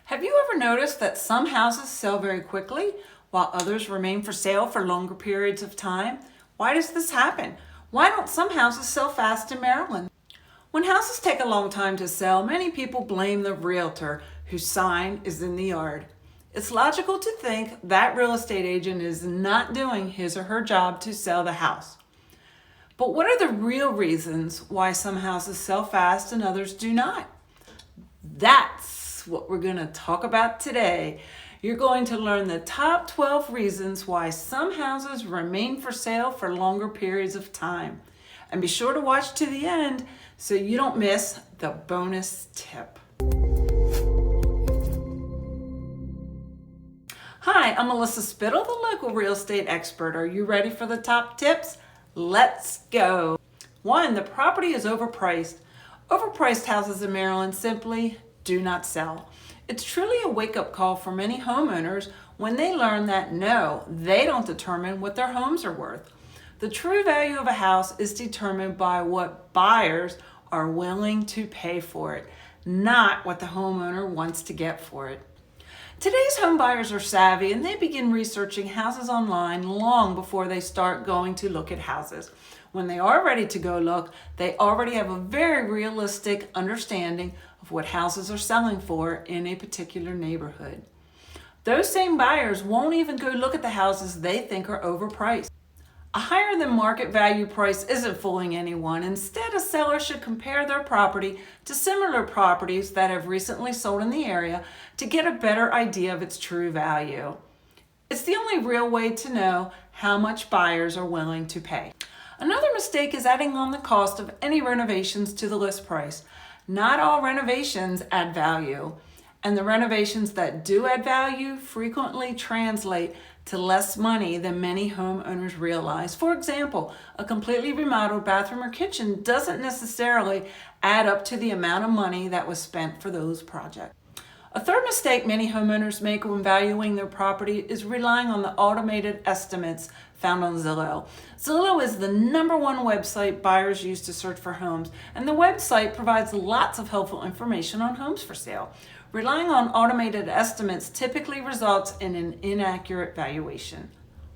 Have you ever noticed that some houses sell very quickly while others remain for sale for longer periods of time? Why does this happen? Why don't some houses sell fast in Maryland? When houses take a long time to sell, many people blame the realtor whose sign is in the yard. It's logical to think that real estate agent is not doing his or her job to sell the house. But what are the real reasons why some houses sell fast and others do not? That's what we're going to talk about today. You're going to learn the top 12 reasons why some houses remain for sale for longer periods of time. And be sure to watch to the end so you don't miss the bonus tip. Hi, I'm Melissa Spittel, the local real estate expert. Are you ready for the top tips? Let's go. 1, the property is overpriced. Overpriced houses in Maryland simply do not sell. It's truly a wake-up call for many homeowners when they learn that no, they don't determine what their homes are worth. The true value of a house is determined by what buyers are willing to pay for it, not what the homeowner wants to get for it. Today's home buyers are savvy and they begin researching houses online long before they start going to look at houses. When they are ready to go look, they already have a very realistic understanding of what houses are selling for in a particular neighborhood. Those same buyers won't even go look at the houses they think are overpriced. A higher than market value price isn't fooling anyone. Instead, a seller should compare their property to similar properties that have recently sold in the area to get a better idea of its true value. It's the only real way to know how much buyers are willing to pay. Another mistake is adding on the cost of any renovations to the list price. Not all renovations add value, and the renovations that do add value frequently translate to less money than many homeowners realize. For example, a completely remodeled bathroom or kitchen doesn't necessarily add up to the amount of money that was spent for those projects. A third mistake many homeowners make when valuing their property is relying on the automated estimates found on Zillow. Zillow is the #1 website buyers use to search for homes, and the website provides lots of helpful information on homes for sale. Relying on automated estimates typically results in an inaccurate valuation.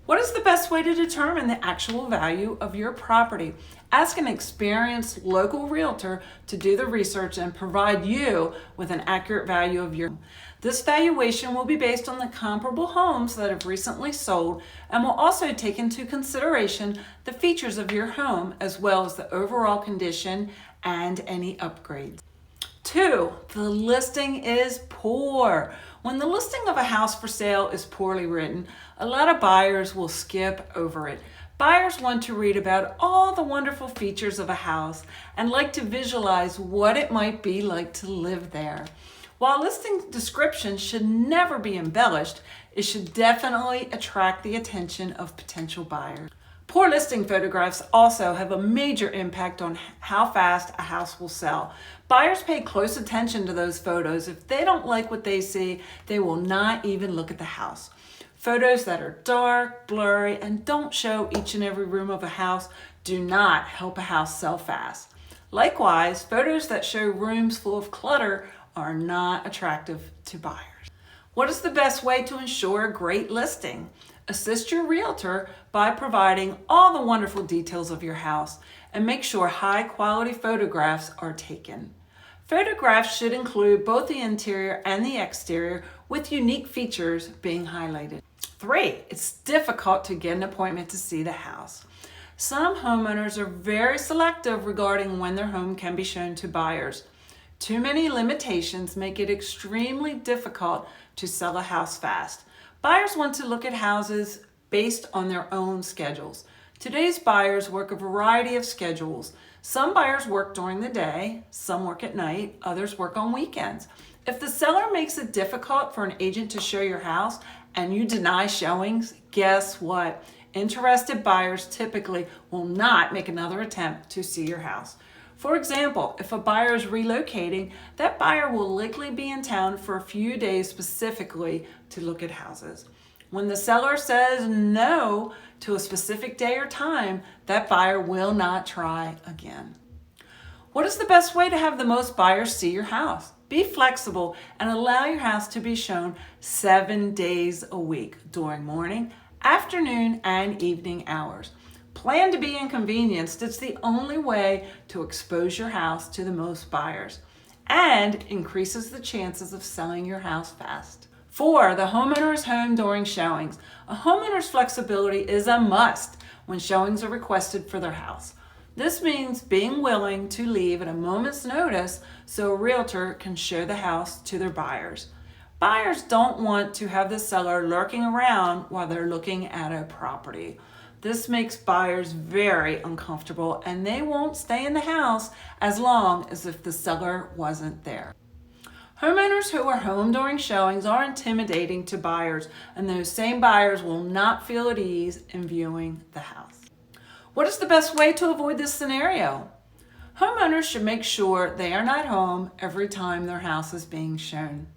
What is the best way to determine the actual value of your property? Ask an experienced local realtor to do the research and provide you with an accurate value of your home. This valuation will be based on the comparable homes that have recently sold and will also take into consideration the features of your home as well as the overall condition and any upgrades. 2, the listing is poor. When the listing of a house for sale is poorly written, a lot of buyers will skip over it. Buyers want to read about all the wonderful features of a house and like to visualize what it might be like to live there. While listing description should never be embellished, it should definitely attract the attention of potential buyers. Poor listing photographs also have a major impact on how fast a house will sell. Buyers pay close attention to those photos. If they don't like what they see, they will not even look at the house. Photos that are dark, blurry, and don't show each and every room of a house do not help a house sell fast. Likewise, photos that show rooms full of clutter are not attractive to buyers. What is the best way to ensure a great listing? Assist your realtor by providing all the wonderful details of your house and make sure high quality photographs are taken. Photographs should include both the interior and the exterior with unique features being highlighted. 3, it's difficult to get an appointment to see the house. Some homeowners are very selective regarding when their home can be shown to buyers. Too many limitations make it extremely difficult to sell a house fast. Buyers want to look at houses based on their own schedules. Today's buyers work a variety of schedules. Some buyers work during the day, some work at night, others work on weekends. If the seller makes it difficult for an agent to show your house and you deny showings, guess what? Interested buyers typically will not make another attempt to see your house. For example, if a buyer is relocating, that buyer will likely be in town for a few days specifically to look at houses. When the seller says no to a specific day or time, that buyer will not try again. What is the best way to have the most buyers see your house? Be flexible and allow your house to be shown 7 days a week during morning, afternoon, and evening hours. Plan to be inconvenienced. It's the only way to expose your house to the most buyers and increases the chances of selling your house fast. 4, the homeowner is home during showings. A homeowner's flexibility is a must when showings are requested for their house. This means being willing to leave at a moment's notice so a realtor can show the house to their buyers. Buyers don't want to have the seller lurking around while they're looking at a property. This makes buyers very uncomfortable and they won't stay in the house as long as if the seller wasn't there. Homeowners who are home during showings are intimidating to buyers, and those same buyers will not feel at ease in viewing the house. What is the best way to avoid this scenario? Homeowners should make sure they are not home every time their house is being shown.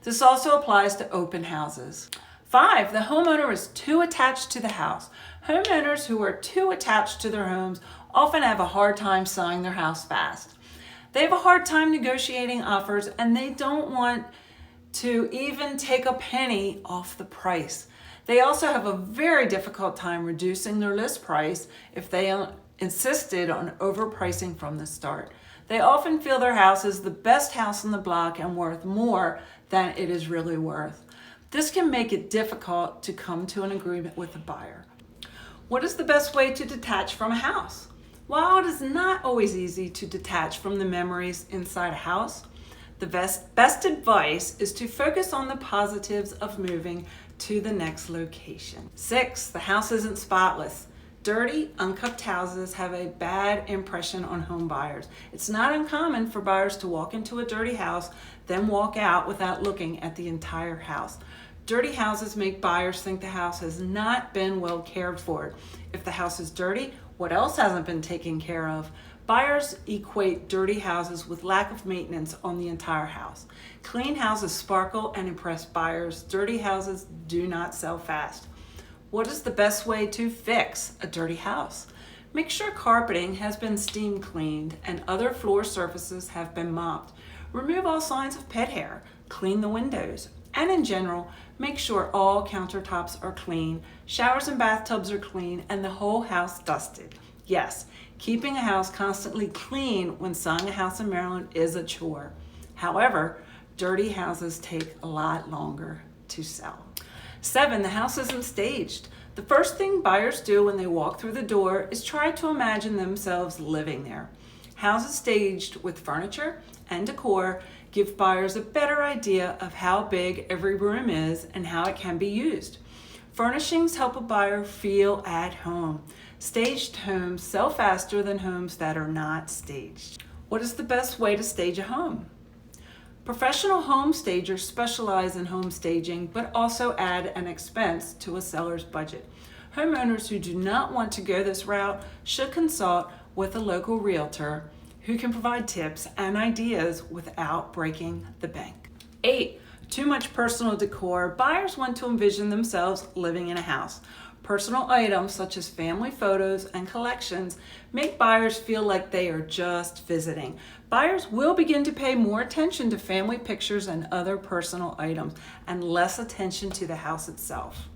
This also applies to open houses. 5, the homeowner is too attached to the house. Homeowners who are too attached to their homes often have a hard time selling their house fast. They have a hard time negotiating offers and they don't want to even take a penny off the price. They also have a very difficult time reducing their list price if they insisted on overpricing from the start. They often feel their house is the best house on the block and worth more than it is really worth. This can make it difficult to come to an agreement with the buyer. What is the best way to detach from a house? While it is not always easy to detach from the memories inside a house, the best advice is to focus on the positives of moving to the next location. 6, the house isn't spotless. Dirty, unkept houses have a bad impression on home buyers. It's not uncommon for buyers to walk into a dirty house, then walk out without looking at the entire house. Dirty houses make buyers think the house has not been well cared for. If the house is dirty, what else hasn't been taken care of? Buyers equate dirty houses with lack of maintenance on the entire house. Clean houses sparkle and impress buyers. Dirty houses do not sell fast. What is the best way to fix a dirty house? Make sure carpeting has been steam cleaned and other floor surfaces have been mopped. Remove all signs of pet hair. Clean the windows. And in general, make sure all countertops are clean, showers and bathtubs are clean, and the whole house dusted. Yes, keeping a house constantly clean when selling a house in Maryland is a chore. However, dirty houses take a lot longer to sell. 7, the house isn't staged. The first thing buyers do when they walk through the door is try to imagine themselves living there. Houses staged with furniture and decor give buyers a better idea of how big every room is and how it can be used. Furnishings help a buyer feel at home. Staged homes sell faster than homes that are not staged. What is the best way to stage a home? Professional home stagers specialize in home staging, but also add an expense to a seller's budget. Homeowners who do not want to go this route should consult with a local realtor who can provide tips and ideas without breaking the bank. 8, too much personal decor. Buyers want to envision themselves living in a house. Personal items such as family photos and collections make buyers feel like they are just visiting. Buyers will begin to pay more attention to family pictures and other personal items and less attention to the house itself.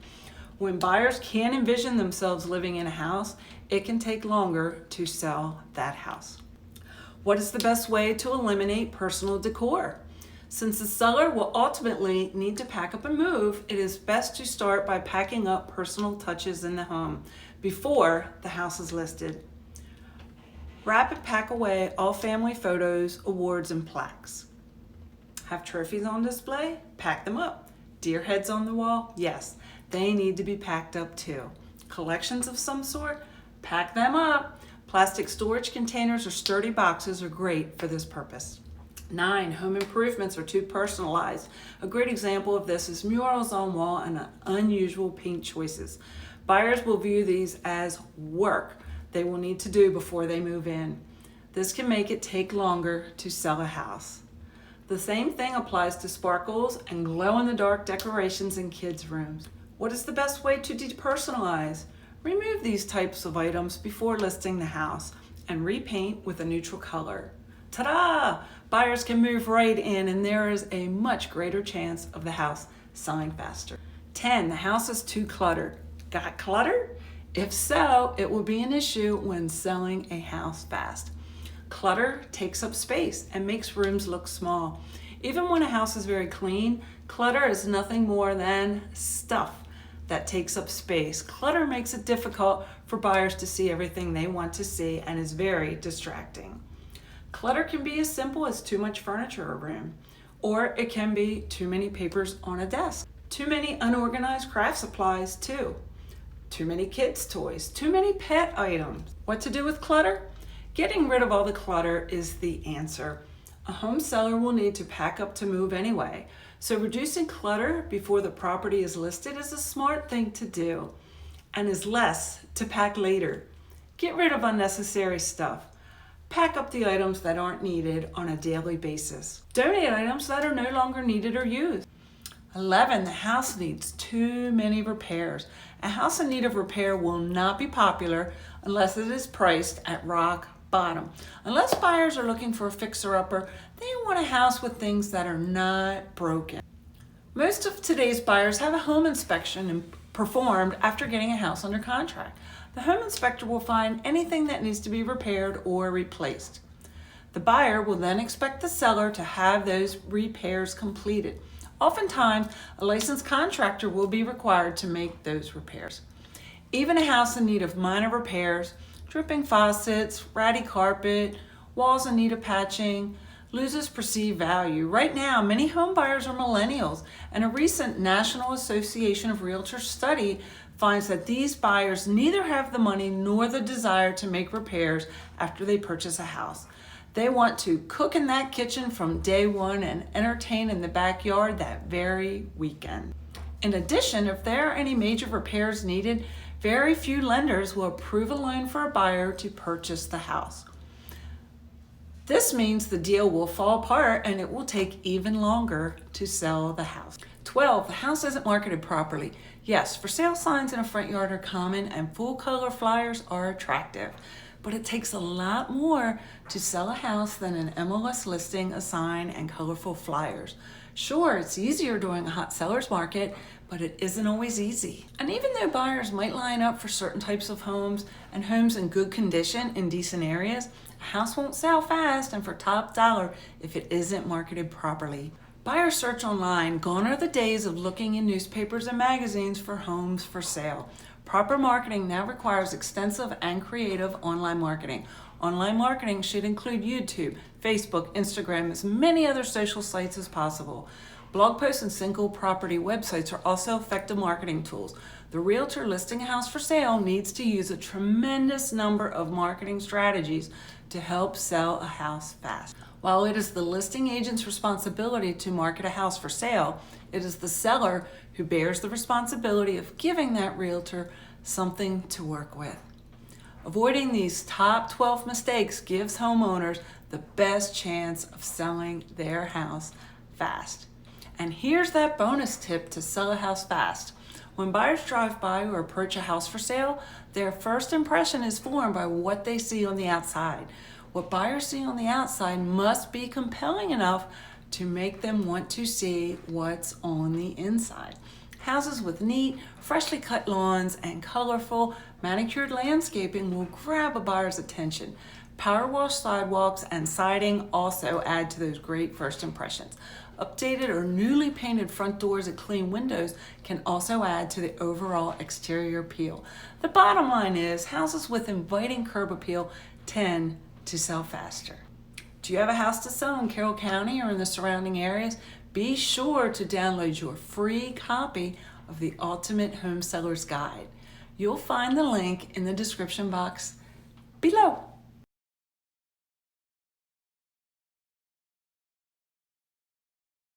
When buyers can't envision themselves living in a house, it can take longer to sell that house. What is the best way to eliminate personal decor? Since the seller will ultimately need to pack up and move, it is best to start by packing up personal touches in the home before the house is listed. Wrap and pack away all family photos, awards, and plaques. Have trophies on display? Pack them up. Deer heads on the wall? Yes, they need to be packed up too. Collections of some sort? Pack them up. Plastic storage containers or sturdy boxes are great for this purpose. 9, home improvements are too personalized. A great example of this is murals on wall and unusual paint choices. Buyers will view these as work they will need to do before they move in. This can make it take longer to sell a house. The same thing applies to sparkles and glow-in-the-dark decorations in kids' rooms. What is the best way to depersonalize? Remove these types of items before listing the house and repaint with a neutral color. Ta-da! Buyers can move right in and there is a much greater chance of the house selling faster. 10, the house is too cluttered. Got cluttered? If so, it will be an issue when selling a house fast. Clutter takes up space and makes rooms look small. Even when a house is very clean, clutter is nothing more than stuff that takes up space. Clutter makes it difficult for buyers to see everything they want to see and is very distracting. Clutter can be as simple as too much furniture in a room, or it can be too many papers on a desk, too many unorganized craft supplies too, too many kids' toys, too many pet items. What to do with clutter? Getting rid of all the clutter is the answer. A home seller will need to pack up to move anyway, so reducing clutter before the property is listed is a smart thing to do and is less to pack later. Get rid of unnecessary stuff. Pack up the items that aren't needed on a daily basis. Donate items that are no longer needed or used. 11, the house needs too many repairs. A house in need of repair will not be popular unless it is priced at rock bottom. Unless buyers are looking for a fixer-upper, they want a house with things that are not broken. Most of today's buyers have a home inspection performed after getting a house under contract. The home inspector will find anything that needs to be repaired or replaced. The buyer will then expect the seller to have those repairs completed. Oftentimes, a licensed contractor will be required to make those repairs. Even a house in need of minor repairs, dripping faucets, ratty carpet, walls in need of patching, loses perceived value. Right now, many home buyers are millennials, and a recent National Association of Realtors study finds that these buyers neither have the money nor the desire to make repairs after they purchase a house. They want to cook in that kitchen from day one and entertain in the backyard that very weekend. In addition, if there are any major repairs needed, very few lenders will approve a loan for a buyer to purchase the house. This means the deal will fall apart and it will take even longer to sell the house. 12, the house isn't marketed properly. Yes, for sale signs in a front yard are common and full color flyers are attractive, but it takes a lot more to sell a house than an MLS listing, a sign, and colorful flyers. Sure, it's easier during a hot seller's market, but it isn't always easy. And even though buyers might line up for certain types of homes and homes in good condition in decent areas, a house won't sell fast and for top dollar if it isn't marketed properly. Buyers search online. Gone are the days of looking in newspapers and magazines for homes for sale. Proper marketing now requires extensive and creative online marketing. Online marketing should include YouTube, Facebook, Instagram, as many other social sites as possible. Blog posts and single property websites are also effective marketing tools. The realtor listing a house for sale needs to use a tremendous number of marketing strategies to help sell a house fast. While it is the listing agent's responsibility to market a house for sale, it is the seller who bears the responsibility of giving that realtor something to work with. Avoiding these top 12 mistakes gives homeowners the best chance of selling their house fast. And here's that bonus tip to sell a house fast. When buyers drive by or approach a house for sale, their first impression is formed by what they see on the outside. What buyers see on the outside must be compelling enough to make them want to see what's on the inside. Houses with neat, freshly cut lawns and colorful, manicured landscaping will grab a buyer's attention. Power wash sidewalks and siding also add to those great first impressions. Updated or newly painted front doors and clean windows can also add to the overall exterior appeal. The bottom line is houses with inviting curb appeal tend to sell faster. Do you have a house to sell in Carroll County or in the surrounding areas? Be sure to download your free copy of the Ultimate Home Seller's Guide. You'll find the link in the description box below.